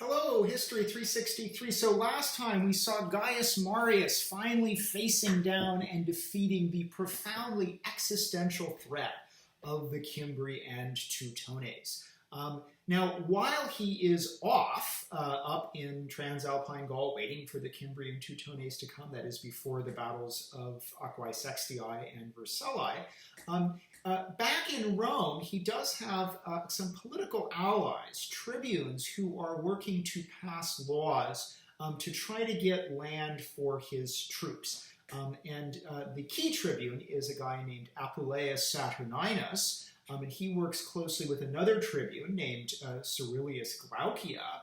Hello, History 363. So last time we saw Gaius Marius finally facing down and defeating the profoundly existential threat of the Cimbri and Teutones. Now, while he is off up in Transalpine Gaul waiting for the Cimbri and Teutones to come, that is before the battles of Aquae Sextii and Vercellae, back in Rome, he does have some political allies, tribunes, who are working to pass laws to try to get land for his troops. The key tribune is a guy named Apuleius Saturninus, and he works closely with another tribune named Servilius Glaucia.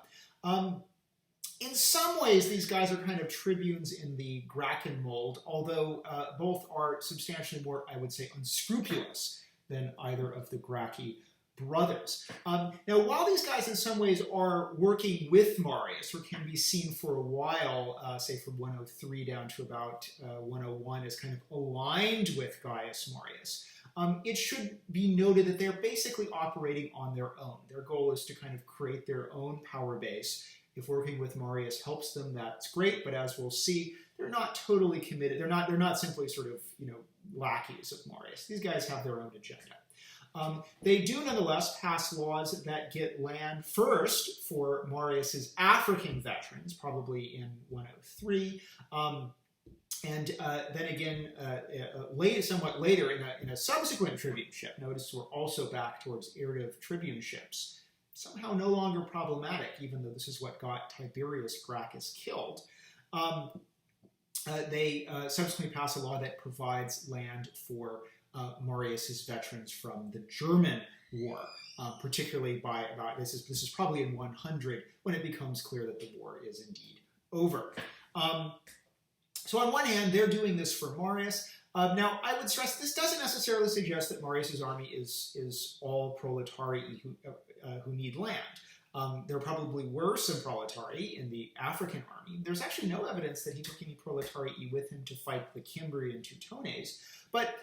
In some ways, these guys are kind of tribunes in the Gracchan mold, although both are substantially more, I would say, unscrupulous than either of the Gracchi brothers. Now, while these guys in some ways are working with Marius, or can be seen for a while, say from 103 down to about 101, as kind of aligned with Gaius Marius, it should be noted that they're basically operating on their own. Their goal is to kind of create their own power base. If working with Marius helps them, that's great, but as we'll see, they're not totally committed. They're not simply sort of, lackeys of Marius. These guys have their own agenda. They do nonetheless pass laws that get land first for Marius's African veterans, probably in 103, and then again, somewhat later in a subsequent tribuneship. Notice we're also back towards iterative tribuneships. Somehow no longer problematic, even though this is what got Tiberius Gracchus killed. They subsequently pass a law that provides land for Marius's veterans from the German War, particularly by about, this is probably in 100 when it becomes clear that the war is indeed over. So on one hand, they're doing this for Marius. Now, I would stress this doesn't necessarily suggest that Marius's army is all proletarii who need land. There probably were some proletarii in the African army. There's actually no evidence that he took any proletarii with him to fight the Cimbri and Teutones, but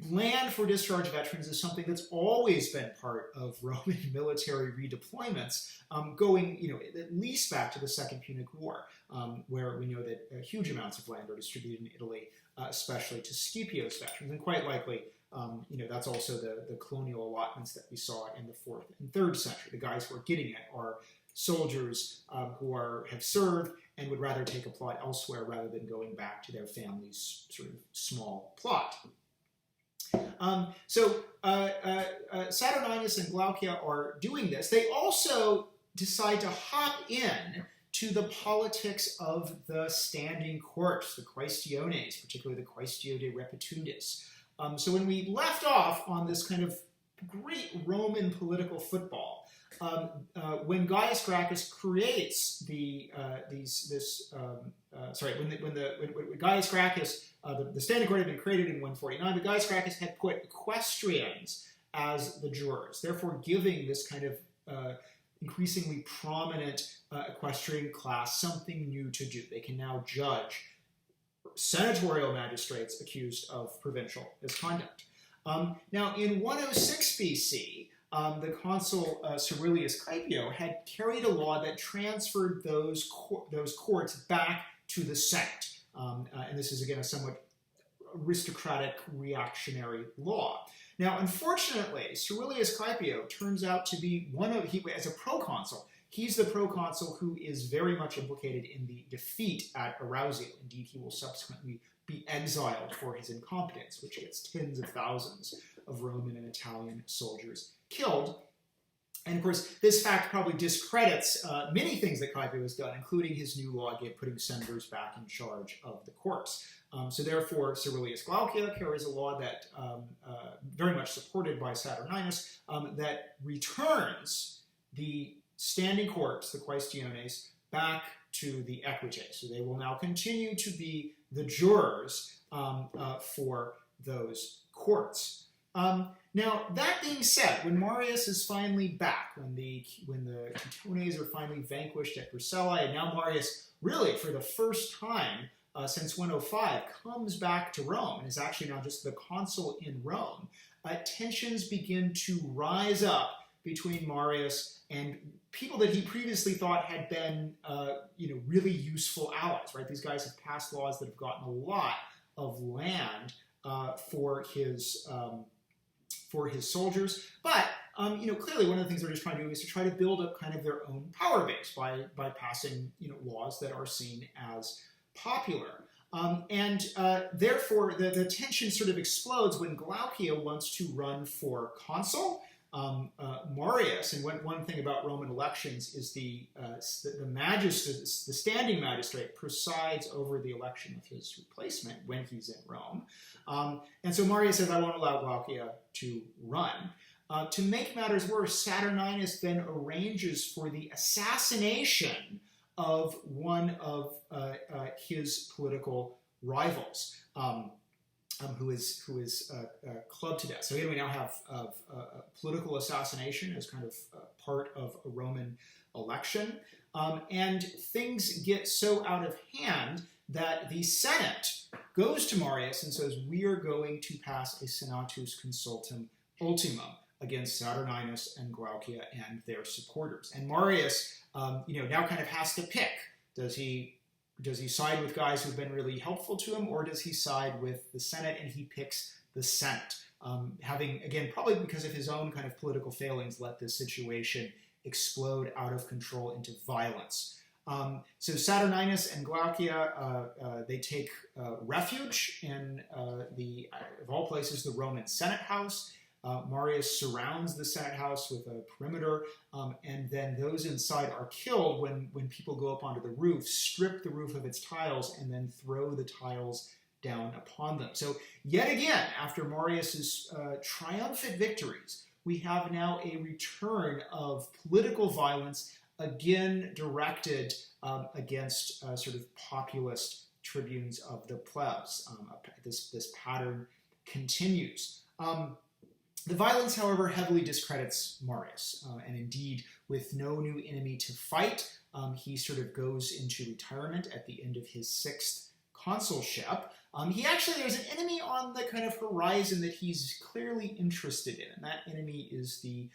land for discharged veterans is something that's always been part of Roman military redeployments, going at least back to the Second Punic War, where we know that huge amounts of land are distributed in Italy, especially to Scipio's veterans, and quite likely that's also the colonial allotments that we saw in the 4th and 3rd century. The guys who are getting it are soldiers who have served and would rather take a plot elsewhere rather than going back to their family's sort of small plot. Saturninus and Glaucia are doing this. They also decide to hop in to the politics of the standing courts, the quaestiones, particularly the quaestio de repetundis. So when we left off on this kind of great Roman political football, when Gaius Gracchus creates when Gaius Gracchus, the standing court had been created in 149, but Gaius Gracchus had put equestrians as the jurors, therefore giving this kind of increasingly prominent equestrian class something new to do. They can now judge senatorial magistrates accused of provincial misconduct. Now, in 106 BC, the consul Servilius Caepio had carried a law that transferred those courts back to the Senate. And this is, again, a somewhat aristocratic reactionary law. Now, unfortunately, Servilius Caepio turns out to be as a proconsul, he's the proconsul who is very much implicated in the defeat at Arausio. Indeed, he will subsequently be exiled for his incompetence, which gets tens of thousands of Roman and Italian soldiers killed. And of course, this fact probably discredits many things that Caepio has done, including his new law putting senators back in charge of the courts. So therefore, Servilius Glaucia carries a law that, very much supported by Saturninus, that returns the standing courts, the quaestiones, back to the equites. So they will now continue to be the jurors for those courts. Now, that being said, when Marius is finally back, when the Teutones are finally vanquished at Vercellae, and now Marius, really for the first time since 105, comes back to Rome and is actually now just the consul in Rome, tensions begin to rise up between Marius and people that he previously thought had been, really useful allies, right? These guys have passed laws that have gotten a lot of land for his soldiers, but clearly one of the things they're just trying to do is to try to build up kind of their own power base by passing laws that are seen as popular. Therefore, the tension sort of explodes when Glaucia wants to run for consul. Marius, and one thing about Roman elections is the standing magistrate presides over the election of his replacement when he's in Rome. And so Marius says, I won't allow Glaucia to run. To make matters worse, Saturninus then arranges for the assassination of one of his political rivals, who is clubbed to death. So here we now have political assassination as kind of part of a Roman election. And things get so out of hand that the Senate goes to Marius and says, we are going to pass a senatus consultum ultimum against Saturninus and Glaucia and their supporters. And Marius, now kind of has to pick. Does he side with guys who've been really helpful to him, or does he side with the Senate? And he picks the Senate, having, again, probably because of his own kind of political failings, let this situation explode out of control into violence. So Saturninus and Glaucia, they take refuge in of all places, the Roman Senate House. Marius surrounds the Senate House with a perimeter, and then those inside are killed when people go up onto the roof, strip the roof of its tiles, and then throw the tiles down upon them. So yet again, after Marius's triumphant victories, we have now a return of political violence, again directed against sort of populist tribunes of the plebs. This pattern continues. The violence, however, heavily discredits Marius, and indeed, with no new enemy to fight, he sort of goes into retirement at the end of his 6th consulship. There's an enemy on the kind of horizon that he's clearly interested in, and that enemy is the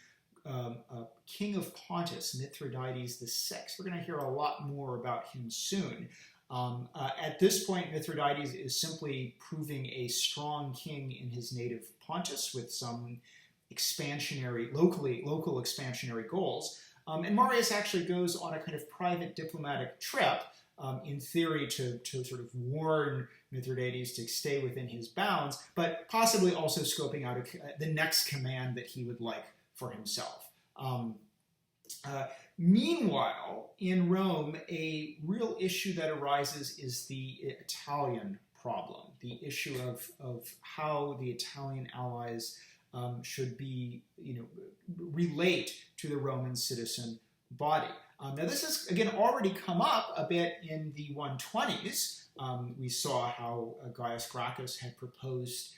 king of Pontus, Mithridates VI. We're going to hear a lot more about him soon. At this point, Mithridates is simply proving a strong king in his native Pontus with some local expansionary goals. And Marius actually goes on a kind of private diplomatic trip, in theory to sort of warn Mithridates to stay within his bounds, but possibly also scoping out the next command that he would like for himself. Meanwhile, in Rome, a real issue that arises is the Italian problem, the issue of how the Italian allies should be, relate to the Roman citizen body. Now, this has, again, already come up a bit in the 120s. We saw how Gaius Gracchus had proposed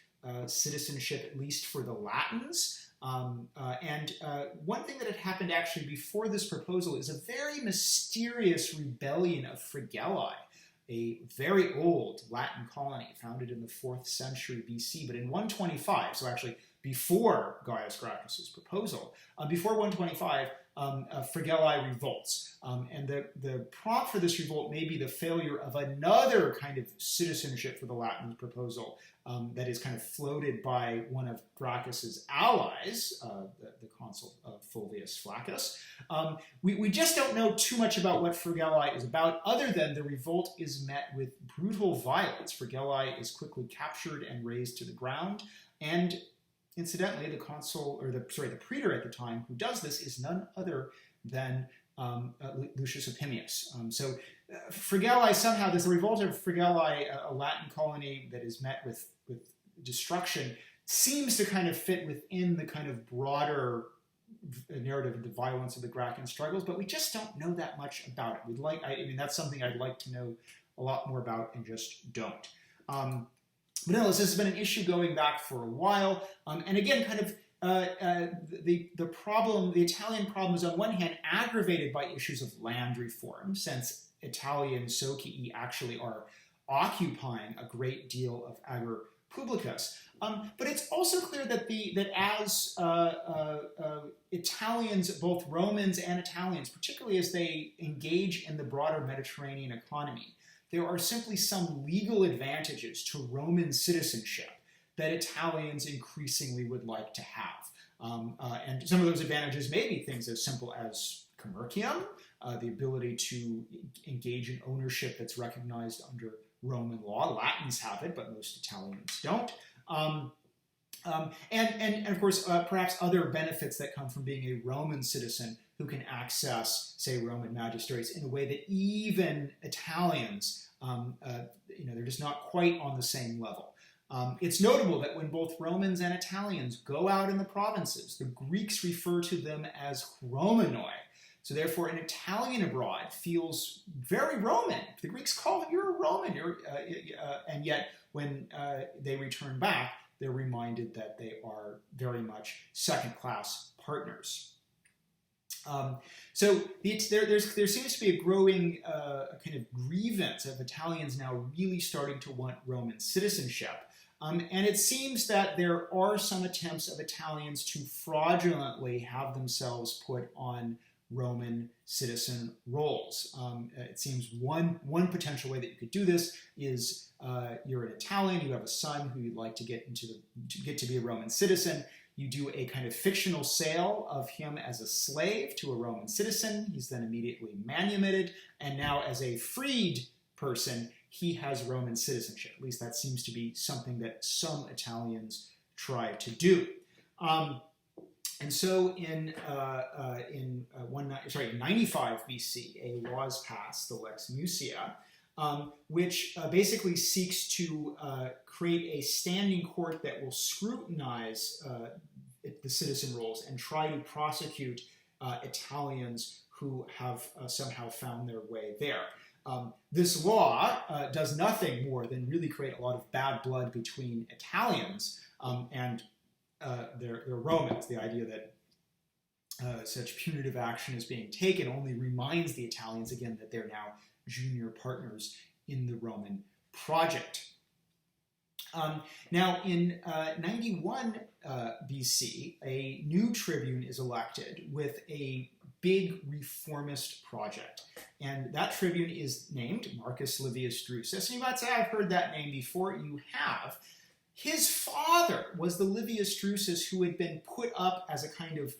citizenship, at least for the Latins. One thing that had happened actually before this proposal is a very mysterious rebellion of Fregellae, a very old Latin colony founded in the 4th century BC, but in 125, so actually before Gaius Gracchus's proposal, before 125, Fregellae revolts. And the prompt for this revolt may be the failure of another kind of citizenship for the Latins proposal that is kind of floated by one of Gracchus's allies, the consul Fulvius Flaccus. We just don't know too much about what Fregellae is about, other than the revolt is met with brutal violence. Fregellae is quickly captured and razed to the ground, and incidentally, the praetor at the time who does this is none other than Lucius Opimius. Fregellae somehow, there's a revolt of Fregellae, a Latin colony that is met with destruction, seems to kind of fit within the kind of broader narrative of the violence of the Gracchian struggles, but we just don't know that much about it. That's something I'd like to know a lot more about and just don't. But no, this has been an issue going back for a while, and again, kind of the Italian problem is on one hand aggravated by issues of land reform, since Italian socii actually are occupying a great deal of publicus. But it's also clear that as Italians, both Romans and Italians, particularly as they engage in the broader Mediterranean economy, there are simply some legal advantages to Roman citizenship that Italians increasingly would like to have. And some of those advantages may be things as simple as commercium, the ability to engage in ownership that's recognized under Roman law. Latins have it, but most Italians don't. And of course, perhaps other benefits that come from being a Roman citizen who can access, say, Roman magistrates in a way that even Italians, they're just not quite on the same level. It's notable that when both Romans and Italians go out in the provinces, the Greeks refer to them as Romanoi. So therefore, an Italian abroad feels very Roman. The Greeks call it, you're a Roman. And yet, when they return back, they're reminded that they are very much second-class partners. So there seems to be a growing kind of grievance of Italians now really starting to want Roman citizenship. And it seems that there are some attempts of Italians to fraudulently have themselves put on Roman citizen roles. It seems one potential way that you could do this is you're an Italian, you have a son who you'd like to get to be a Roman citizen. You do a kind of fictional sale of him as a slave to a Roman citizen. He's then immediately manumitted, and now as a freed person, he has Roman citizenship. At least that seems to be something that some Italians try to do. And so in 95 BC, a law is passed, the Lex Mucia, which basically seeks to create a standing court that will scrutinize the citizen rolls and try to prosecute Italians who have somehow found their way there. This law does nothing more than really create a lot of bad blood between Italians and they're Romans. The idea that such punitive action is being taken only reminds the Italians again that they're now junior partners in the Roman project. Now, in 91 BC, a new tribune is elected with a big reformist project. And that tribune is named Marcus Livius Drusus. And you might say, I've heard that name before. You have. His father was the Livius Drusus who had been put up as a kind of,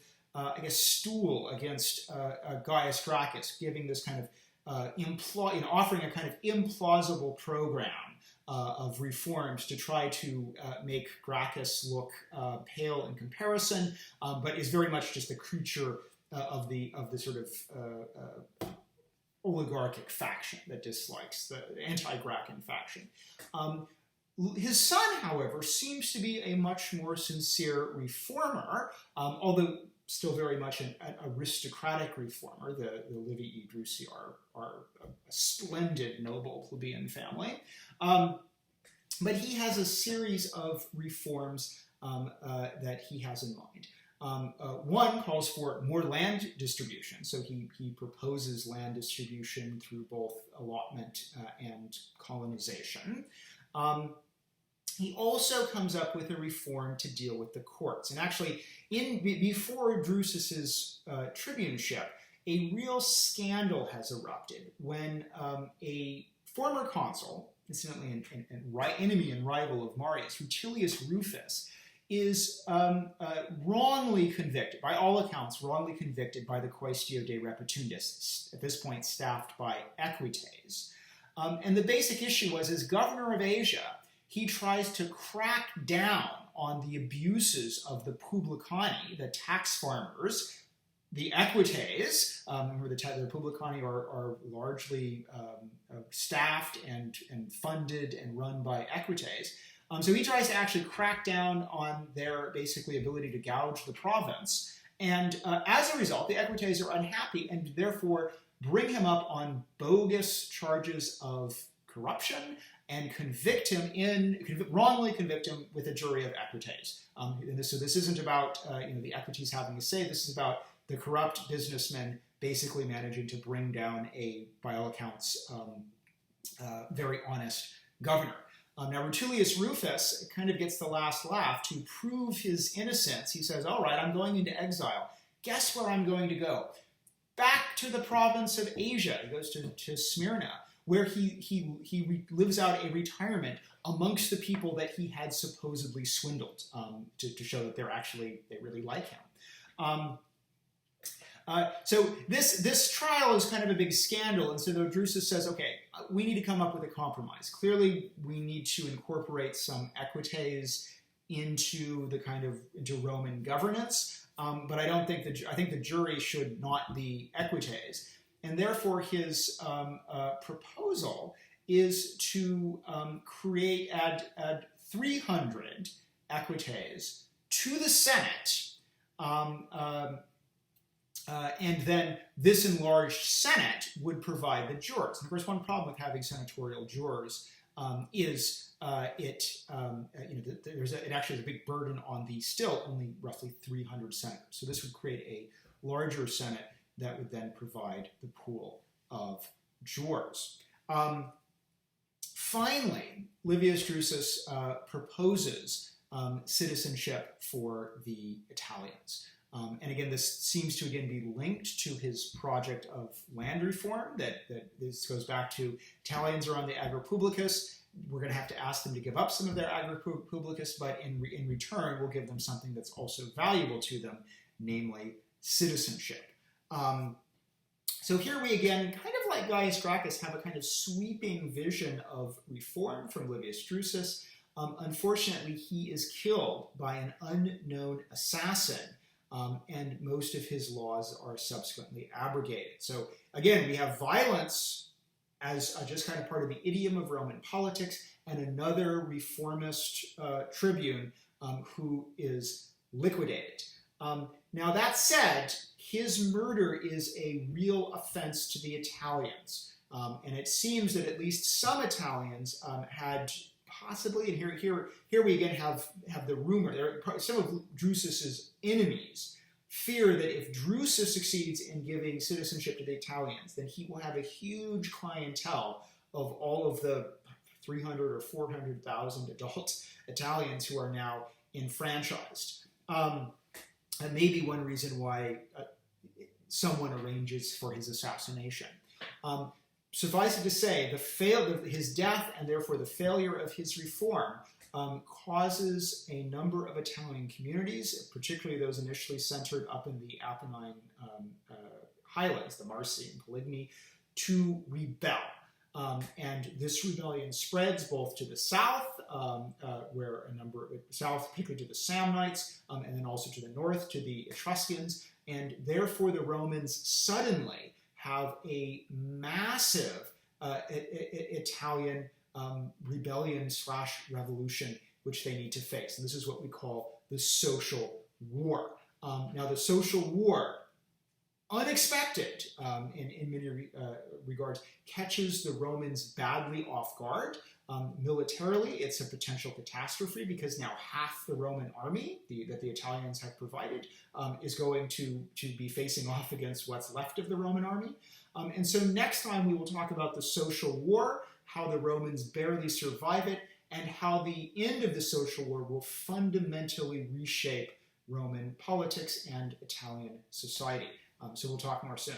stool against Gaius Gracchus, giving this kind of, offering a kind of implausible program of reforms to try to make Gracchus look pale in comparison, but is very much just a creature of the sort of oligarchic faction that dislikes the anti-Gracchus faction. His son, however, seems to be a much more sincere reformer, although still very much an aristocratic reformer. The Livii Drusi are a splendid noble plebeian family. But he has a series of reforms that he has in mind. One calls for more land distribution, so he proposes land distribution through both allotment and colonization. He also comes up with a reform to deal with the courts. And actually, before Drusus's tribuneship, a real scandal has erupted when a former consul, incidentally an enemy and rival of Marius, Rutilius Rufus, is wrongly convicted, by all accounts, wrongly convicted by the Quaestio de Repetundis, at this point staffed by Equites. And the basic issue was, as governor of Asia, he tries to crack down on the abuses of the publicani, the tax farmers. The Equites, remember the publicani are largely staffed and funded and run by Equites. So he tries to actually crack down on their basically ability to gouge the province. And as a result, the Equites are unhappy and therefore bring him up on bogus charges of corruption and wrongly convict him with a jury of Equites. So this isn't about the Equites having a say. This is about the corrupt businessmen basically managing to bring down a, by all accounts, very honest governor. Now, Rutilius Rufus kind of gets the last laugh. To prove his innocence, he says, all right, I'm going into exile. Guess where I'm going to go? Back to the province of Asia. He goes to Smyrna, where he lives out a retirement amongst the people that he had supposedly swindled, to show that they really like him. So this trial is kind of a big scandal, and so Drusus says, okay, we need to come up with a compromise. Clearly, we need to incorporate some equites into Roman governance, but I think the jury should not be equites, and therefore his proposal is to add 300 equites to the Senate. And then this enlarged Senate would provide the jurors. And of course, one problem with having senatorial jurors is it actually has a big burden on the still only roughly 300 senators. So this would create a larger Senate that would then provide the pool of jurors. Finally, Livius Drusus proposes citizenship for the Italians. And again, this seems to again be linked to his project of land reform, that this goes back to Italians are on the Agri Publicus. We're going to have to ask them to give up some of their Agri Publicus, but in return, we'll give them something that's also valuable to them, namely citizenship. So here we again, kind of like Gaius Gracchus, have a kind of sweeping vision of reform from Livius Drusus. Unfortunately, he is killed by an unknown assassin. And most of his laws are subsequently abrogated. So again, we have violence as just kind of part of the idiom of Roman politics, and another reformist tribune who is liquidated. Now that said, his murder is a real offense to the Italians. And it seems that at least some Italians had possibly, and here we again have the rumor, some of Drusus's enemies fear that if Drusus succeeds in giving citizenship to the Italians, then he will have a huge clientele of all of the 300 or 400,000 adult Italians who are now enfranchised. And maybe one reason why someone arranges for his assassination. Suffice it to say, his death and therefore the failure of his reform causes a number of Italian communities, particularly those initially centered up in the Apennine highlands, the Marsi and Poligny, to rebel. And this rebellion spreads both to the south, where south, particularly to the Samnites, and then also to the north, to the Etruscans, and therefore the Romans suddenly have a massive Italian rebellion / revolution which they need to face. And this is what we call the social war. Now the social war, unexpected in many regards, catches the Romans badly off guard. Militarily, it's a potential catastrophe because now half the Roman army that the Italians have provided is going to be facing off against what's left of the Roman army. And so next time we will talk about the social war, how the Romans barely survive it, and how the end of the social war will fundamentally reshape Roman politics and Italian society. So we'll talk more soon.